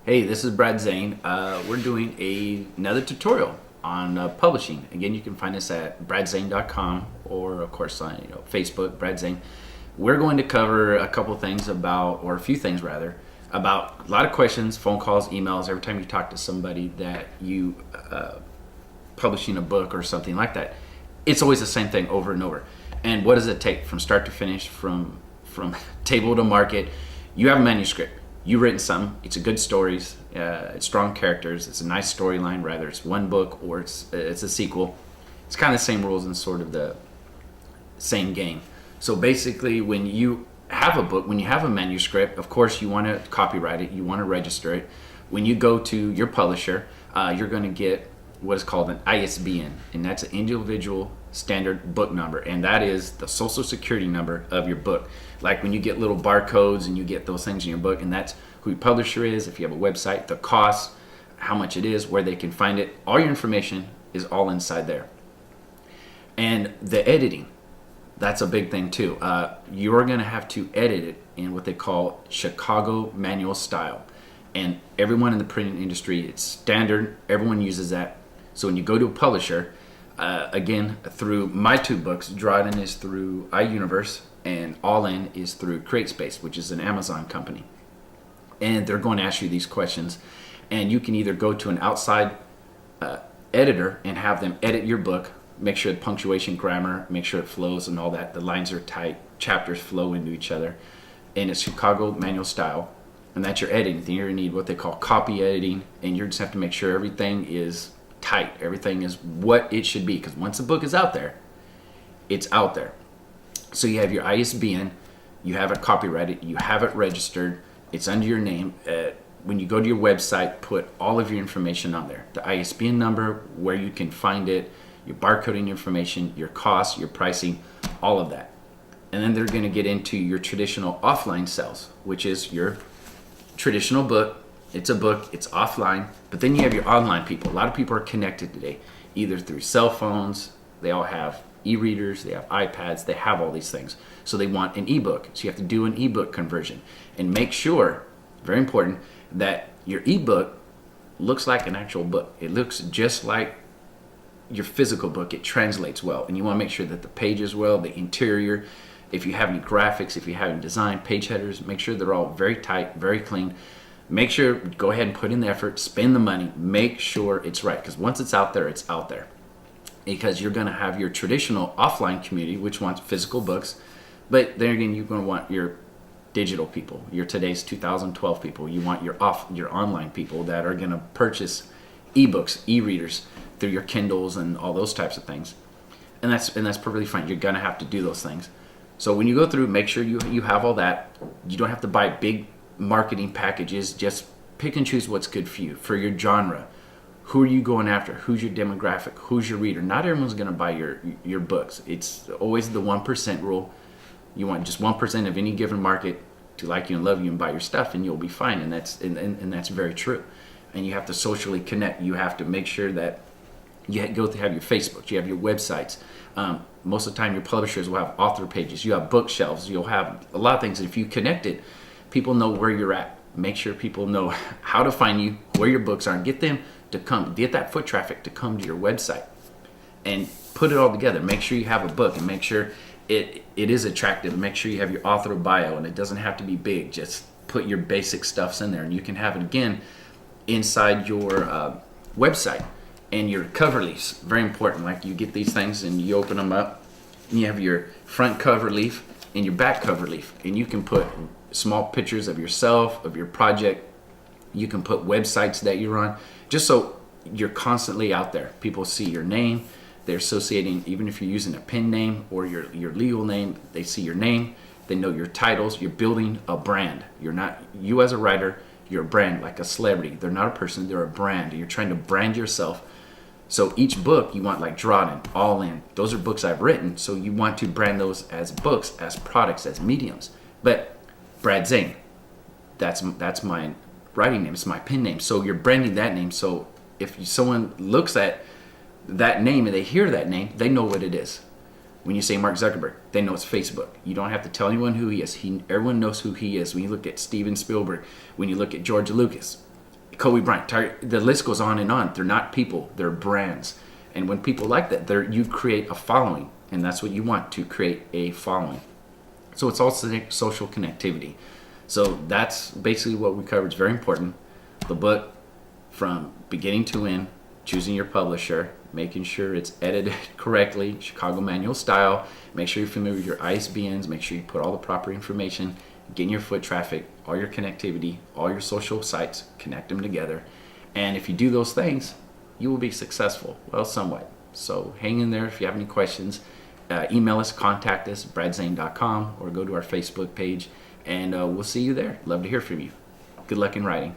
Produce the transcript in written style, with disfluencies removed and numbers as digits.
Hey, this is Brad Zane. We're doing another tutorial on publishing. Again, you can find us at bradzane.com or, of course, on Facebook, Brad Zane. We're going to cover a couple things about, or a few things rather, about a lot of questions, phone calls, emails, every time you talk to somebody that you publishing a book or something like that. It's always the same thing over and over. And what does it take from start to finish, from table to market? You have a manuscript. You've written something. It's a good stories. It's strong characters. It's a nice storyline. Rather, it's one book or it's a sequel. It's kind of the same rules and sort of the same game. So basically, when you have a book, when you have a manuscript, of course you want to copyright it. You want to register it. When you go to your publisher, you're going to get what is called an ISBN, and that's an individual standard book number, and that is the social security number of your book. Like when you get little barcodes and you get those things in your book, and that's who your publisher is, if you have a website, the cost, how much it is, where they can find it, all your information is all inside there. And the editing, that's a big thing too. You're going to have to edit it in what they call Chicago manual style, and everyone in the printing industry, it's standard, everyone uses that. So when you go to a publisher, again, through my two books, Drawden is through iUniverse and All In is through CreateSpace, which is an Amazon company. And they're going to ask you these questions. And you can either go to an outside editor and have them edit your book, make sure the punctuation, grammar, make sure it flows and all that. The lines are tight, chapters flow into each other. And it's Chicago manual style. And that's your editing. Then you're going to need what they call copy editing. And you just have to make sure everything is tight, everything is what it should be, because once a book is out there, it's out there. So you have your ISBN, you have it copyrighted, you have it registered, it's under your name. When you go to your website, put all of your information on there, the ISBN number, where you can find it, your barcoding information, your costs, your pricing, all of that. And then they're going to get into your traditional offline sales, which is your traditional book. It's a book, it's offline, but then you have your online people. A lot of people are connected today, either through cell phones, they all have e-readers, they have iPads, they have all these things. So they want an ebook. So you have to do an ebook conversion and make sure, very important, that your ebook looks like an actual book. It looks just like your physical book. It translates well. And you want to make sure that the page is well, the interior, if you have any graphics, if you have any design, page headers, make sure they're all very tight, very clean. Make sure, go ahead and put in the effort, spend the money, make sure it's right. Because once it's out there, it's out there. Because you're going to have your traditional offline community, which wants physical books. But then again, you're going to want your digital people, your today's 2012 people. You want your online people that are going to purchase ebooks, e-readers through your Kindles and all those types of things. And that's perfectly fine. You're going to have to do those things. So when you go through, make sure you have all that. You don't have to buy big marketing packages. Just pick and choose what's good for you, for your genre. Who are you going after? Who's your demographic? Who's your reader? Not everyone's going to buy your books. It's always the 1% rule. You want just 1% of any given market to like you and love you and buy your stuff, and you'll be fine. And that's very true. And you have to socially connect. You have to make sure that you have your Facebook, you have your websites. Most of the time, your publishers will have author pages. You have bookshelves. You'll have a lot of things. And if you connect it, people know where you're at. Make sure people know how to find you, where your books are, and get them to come, get that foot traffic to come to your website and put it all together. Make sure you have a book and make sure it is attractive. Make sure you have your author bio, and it doesn't have to be big. Just put your basic stuffs in there, and you can have it again inside your website. And your cover leaves, very important. Like you get these things and you open them up, and you have your front cover leaf and your back cover leaf, and you can put small pictures of yourself, of your project. You can put websites that you're on, just so you're constantly out there. People see your name, they're associating, even if you're using a pen name or your legal name, they see your name, they know your titles. You're building a brand. You're not, you as a writer, you're a brand, like a celebrity. They're not a person, they're a brand. You're trying to brand yourself. So each book you want, like Drawden, All In, those are books I've written, so you want to brand those as books, as products, as mediums. But Brad Zane, that's my writing name, it's my pen name. So you're branding that name, so if someone looks at that name and they hear that name, they know what it is. When you say Mark Zuckerberg, they know it's Facebook. You don't have to tell anyone who he is. Everyone knows who he is. When you look at Steven Spielberg, when you look at George Lucas, Kobe Bryant, the list goes on and on. They're not people, they're brands. And when people like that, you create a following, and that's what you want, to create a following. So it's also social connectivity. So that's basically what we covered. It's very important. The book, from beginning to end, choosing your publisher, making sure it's edited correctly, Chicago manual style, make sure you're familiar with your ISBNs, make sure you put all the proper information, getting your foot traffic, all your connectivity, all your social sites, connect them together. And if you do those things, you will be successful. Well, somewhat. So hang in there. If you have any questions, email us, contact us, bradzane.com, or go to our Facebook page, and we'll see you there. Love to hear from you. Good luck in writing.